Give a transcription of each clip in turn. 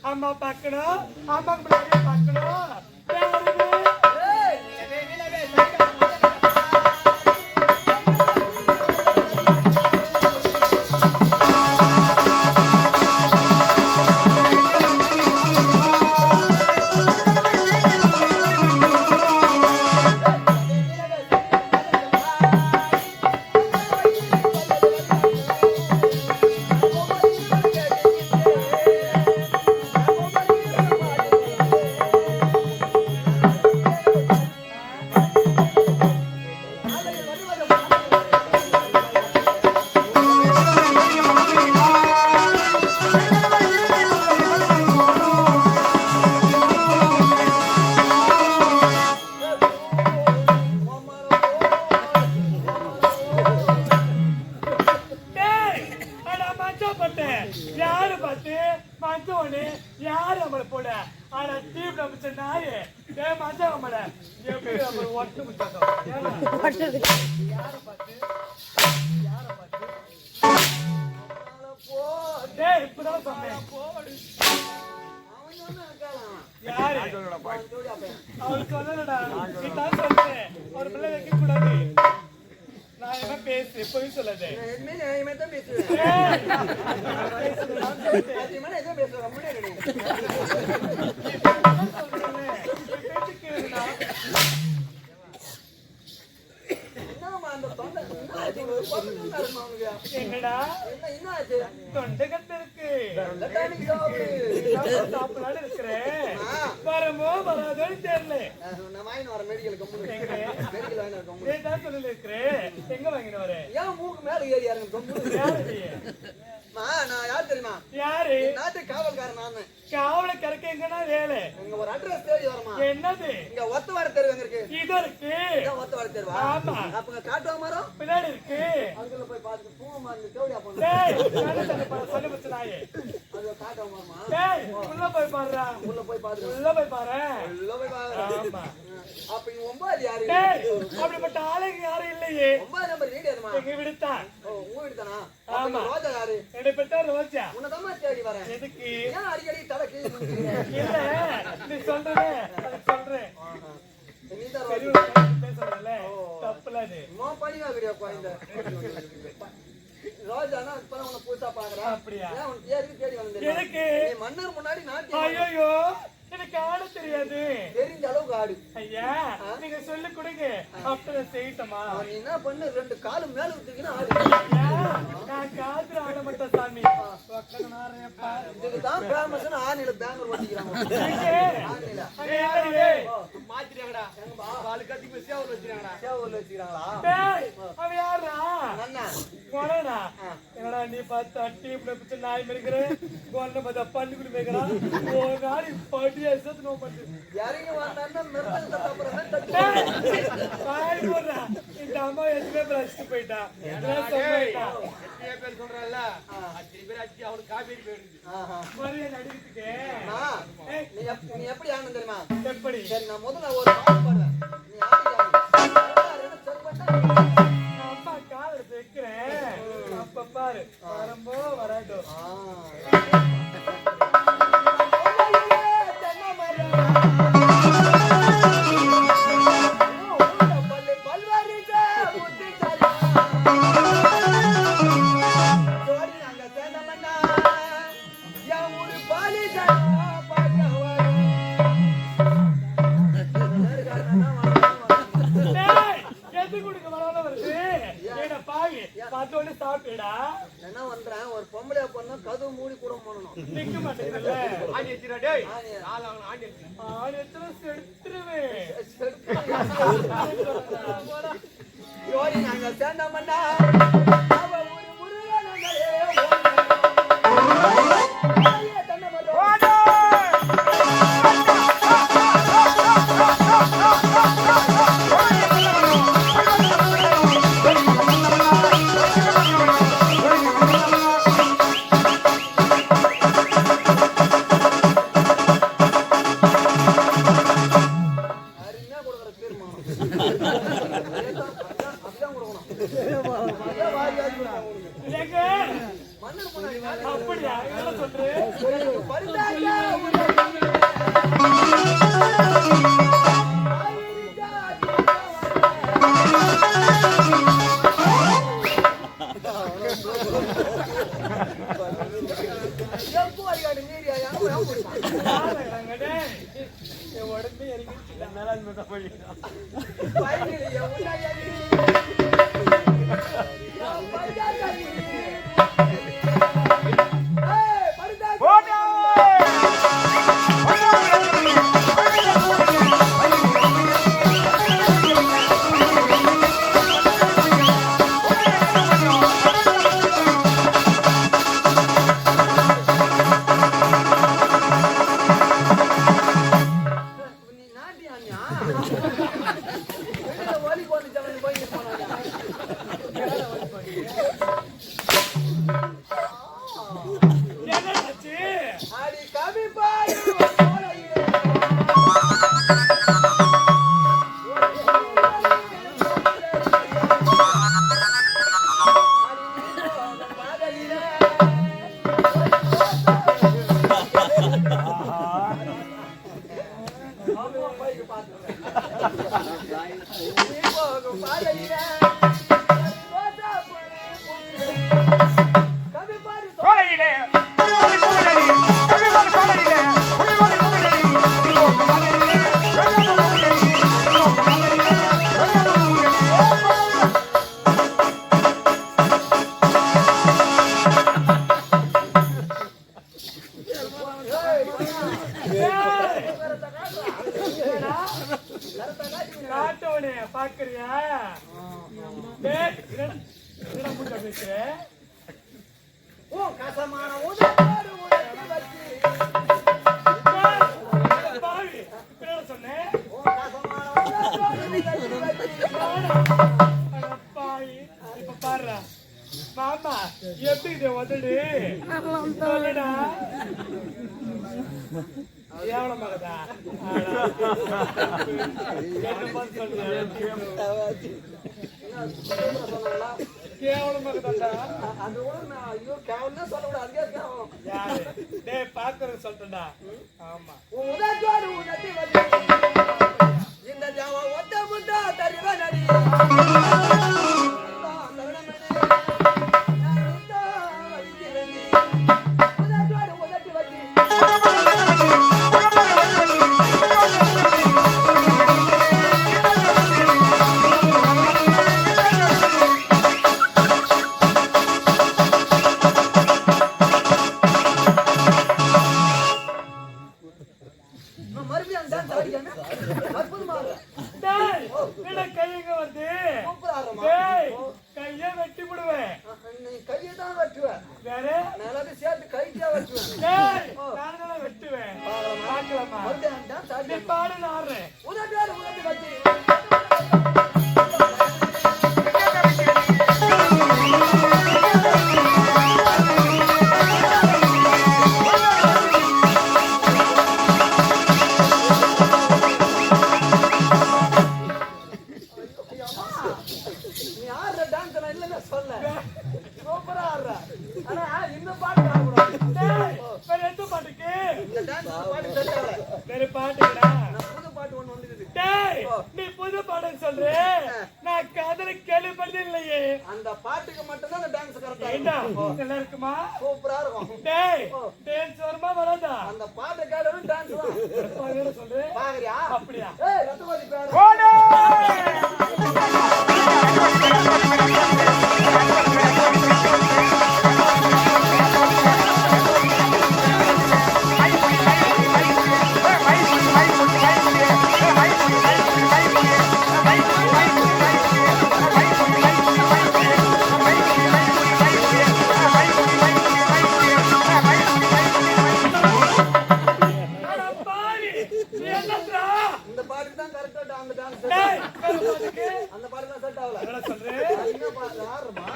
அம்மா பார்க்கணும், அம்மாக்கு பிள்ளைங்க பார்க்கணும். யாரு பார்த்து மஞ்சோன்னு யாரு நம்மள போட ஆனா தீப் நம்பிச்ச நாயே மஞ்ச நம்மள எப்படி நம்ம ஒட்டு முட்டோம் யார பார்த்து இப்பதான் சொன்னேன் யாரு அவரு சொல்லலடா நீதான் சொல்றேன் ஒரு பிள்ளை வைக்க கூடாது நான் என்ன பேசு போய் சொல்லாதே என்னடா தொண்டை கத்திருக்கு சாப்பிடலான்னு இருக்கிறேன் வரமோ வராதோன்னு தெரியல சொல்லல இருக்கிறேன் எங்க வாங்கின வர மூக்கு மேல ஏறி நான் யார் தெரியுமா யாரு நாட்டு காவல்காரன் நானு காவலுக்கு எங்கன்னா வேலை இங்க ஒரு அட்ரஸ் தேடி வரமா என்னது இங்க ஒத்த வர தெரு எங்க இருக்கு இது இருக்கு ஒத்த வர தெருவா ஆமா அப்பங்க காட்டுவா மரம் பின்னாடி இருக்கு அங்கல போய் பாத்து பூமா இந்த தேடியா போங்க சொல்லு மச்சனாயே அது காட்டுவா மரமா டேய் உள்ள போய் பாருடா உள்ள போய் பாரு உள்ள போய் பாரு ஆமா அப்ப நீ ஒன்பது யாரு டேய் அப்படிப்பட்ட ஆளுங்க யாரும் இல்லையே ஒன்பது நம்பர் வீடு எதுமா எங்க விடுதான் ஓ உங்க வீடு தானா ஆமா ரோஜா யாரு என்னை பெற்ற ரோஜா உன்னதமா தேடி வரேன் எதுக்கு ஏன் அடிக்கடி தலை கீழ இல்ல நீ சொல்றே அது சொல்றேன் நீதான் பேசுறல தப்புல அது நோ பண்ணியா வீடியோ கோயிந்த ரோஜானா இப்ப உன்னை புதுசா பாக்குறேன் அப்படியா ஏன் உன் தேடி தேடி வந்தேன் எதுக்கு நீ மன்னர் முன்னாடி நாட்டி ஐயோ எனக்கு ஆட தெரியாது தெரிஞ்ச அளவுக்கு ஆடு ஐயா நீங்க சொல்லி கொடுங்க அப்புறம் செய்யட்டமா நீ என்ன பண்ணு ரெண்டு காலும் மேல ஊத்துக்கினா ஆடு நான் காதுல ஆட மாட்டேன் சாமி இதுக்குதான் ஃபேமஸ்னு ஆனில பேங்கர் ஓட்டிக்கிறாங்க மாத்திட்டாங்கடா காலு கட்டி போய் சேவல் வச்சிருக்காங்களா அவன் யாரா அண்ணா போறடா என்னடா நீ பார்த்து அட்டி இப்படி பிடிச்ச நாய் மிருக்கிற கோல்ல பார்த்தா பண்ணிக்குடி மேய்க்கிறான் ஒரு நாள் பட்டியா சேர்த்து நோ பண்ணு யாரையும் வந்தான்னா மிருகத்தை அப்புறம் தட்டி பாய் போறா இந்த அம்மா எதுமே பிரஸ்ட் போயிட்டா பேர் சொல்றல்ல அத்தி பேர் அத்தி அவனுக்கு காபி போயிடுது மரியாதை நடிக்கிறதுக்கு நீ எப்படி ஆனது தெரியுமா எப்படி சரி நான் முதல்ல ஒரு பாட்டு பாடுறேன் நீ அம்மா கால வைக்கிறேன் அப்ப பாரு வரம்போ வராட்டோ சாப்பிடா என்ன பண்றேன் ஒரு பொம்பளையா பொண்ணு கதவு மூடி கூட போடணும் நிக்க மாட்டேங்கல ஆடி ஏத்திரா டேய் ஆள ஆடி எத்தனை செத்துருவே யோரி நாங்க சேந்தமண்ணா அவ ஒரு முருகனே மன்னர் முன்னாடி அப்படியா என்ன சொல்றே பரிதாயா உடம்பே இறங்கிடுச்சு மேலாண்மை படிக்கிறான் காட்டவனே பாக்குறியா பேசுறேன் கசமான சொன்னேன் இப்ப பாரு மாமா எப்படி இதை உதடு சொல்லுடா எவ்வளவு மகதா கேவலம் மகதாண்டா அது ஐயோ கேவலம் சொல்ல அதுக்கே கேவலம் யாரு டே பாக்குறது சொல்றேன்டா ஆமா உதட்டோடு உதட்டி வந்து இந்த ஜாவா ஒத்த முட்டா தருவ நடி கையங்க வந்து கைய வெட்டி விடுவேன் கையதான் வெட்டுவேன் வேற நிலத்தை சேர்த்து கைக்கா வெட்டுவேன் நானும் வெட்டுவேன் பாக்கலாமா நீ பாடு ஆடுறேன் உதட்டோடு உதட்டி வச்சு நீ புது பாடம் சொல்ற நான் காதல கேள்விப்பட்டது இல்லையே அந்த பாட்டுக்கு மட்டும் தான் டான்ஸ் கரெக்டா நல்லா இருக்குமா சூப்பரா இருக்கும் டான்ஸ் வருமா வராதா அந்த பாட்டு கேட்டதும் டான்ஸ் தான் சொல்றேன் பாக்குறியா அப்படியா ஏய் ரத்தவாதி பேர அந்த பாட்டு தான் செட் ஆகல என்ன சொல்றேன் என்ன பாட்டு ஆறமா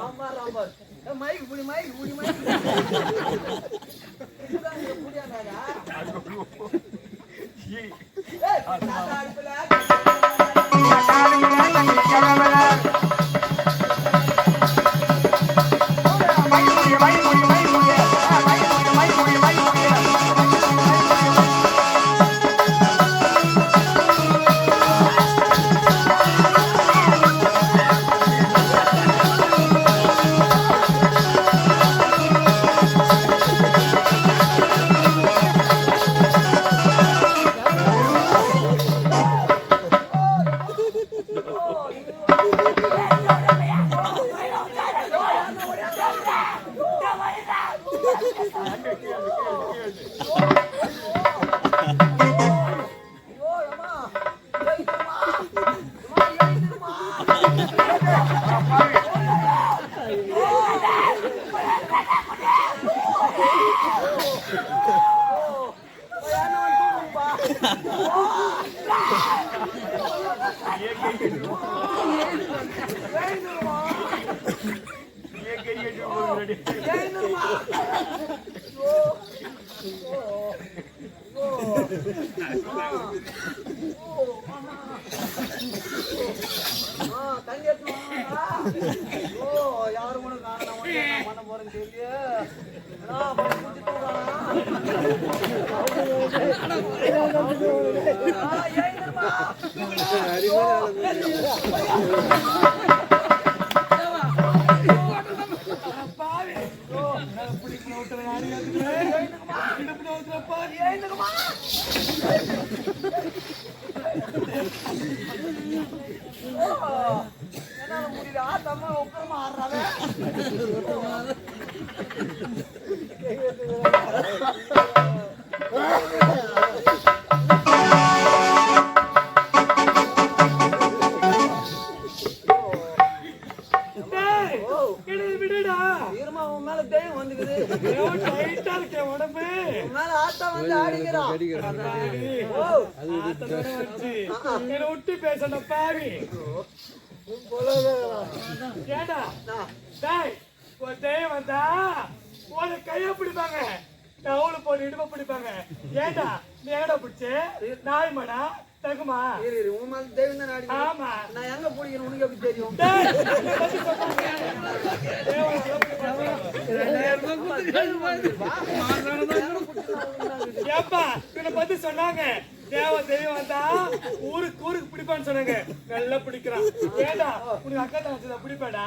ஆமா ராமா மைக் புடி இதுதான் புடியானாடா ஏய் தாத்தா அடுப்புல தண்ணி யாரும் கூட காரணம் பண்ண போறேன்னு தெரியல என்னால முடியல ஆட்டமா உட்காரமா ஆடுறாவே விட்டு பேசணும் பாவி ஏடா ஒரு தெய்வம் வந்தா ஒரு கைய பிடிப்பாங்க டவுல போட்டு இடுப்ப பிடிப்பாங்க ஏடா நீ எங்கடா பிடிச்சு நாய்மாடா தகுமா தெய்வம் தான் ஆமா நான் எங்க பிடிக்கணும் உனக்கு எப்படி தெரியும் ஏப்பா இவனை பத்தி சொன்னாங்க தெய்வம் வந்தா ஊருக்கு பிடிப்பான்னு சொன்னாங்க நல்லா பிடிக்கிறான் ஏடா உனக்கு அக்கா தங்கச்சி பிடிப்பாடா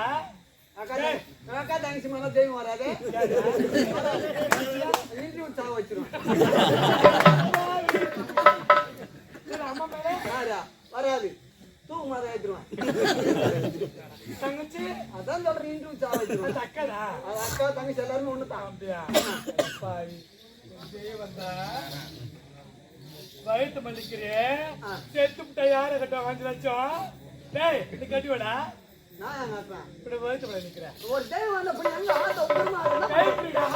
அக்கா தங்கச்சி மேல தெய்வம் வராது சாவ வச்சிரும் அம்மா மேல வராது தூக்கு மாதிரி ஆயிடுவான் தங்கச்சி அதான் சொல்றேன் இன்டர்வியூ சாவ வச்சிருவான் அக்காடா அக்கா தங்கச்சி எல்லாருமே ஒண்ணுதான் அப்படியா வந்தா வயிற்று மல்லிக்கிறேன் செத்துப்பிட்ட யார கட்ட 5 லட்சம் டேய் இது கட்டிவிடா நான் கட்டுறேன் இப்படி வயிற்று மல்லி நிக்கிறேன் ஒரு டைம் வந்த போய் எங்க ஆட்ட உடமா கைப்பிடிடா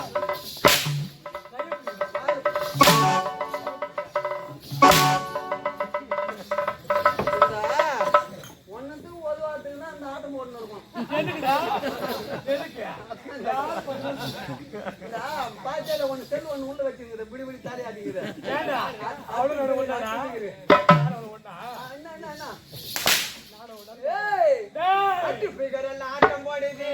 ஒன்னுக்கு ஒரு வாரத்துக்குன்னா அந்த ஆட்டம் போட்டு இருக்கும் எதுக்குடா எதுக்கு பாய்ச்சால ஒண்ணு செல் ஒண்ணு உள்ள வச்சுங்கிற பிடி பிடி தாலி ஆடிக்கிற ஏண்டா அவ்வளவு ஒண்ணா என்ன ஏய் அட்டி ஃபிகர் எல்லாம் ஆட்டம் போடுது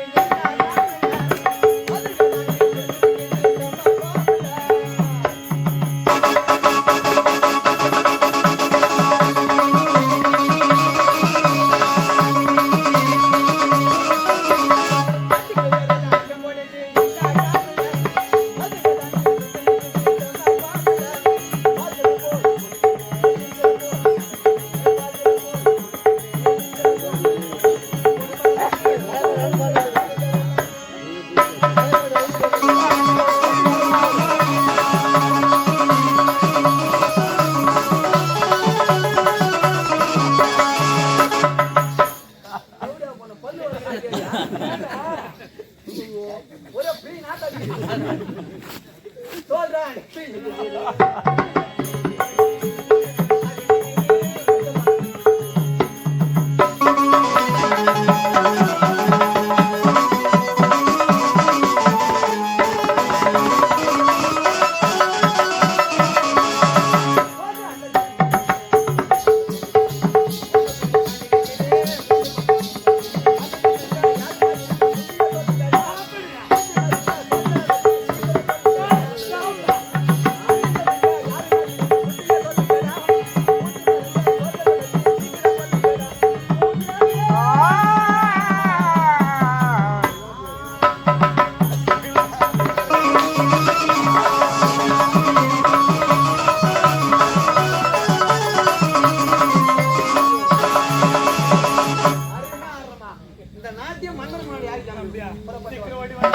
இந்த நாட்டியம் மன்னர் முன்னாடி ஆகிட்டான் அப்படியா சீக்கிரம் ஓடி வா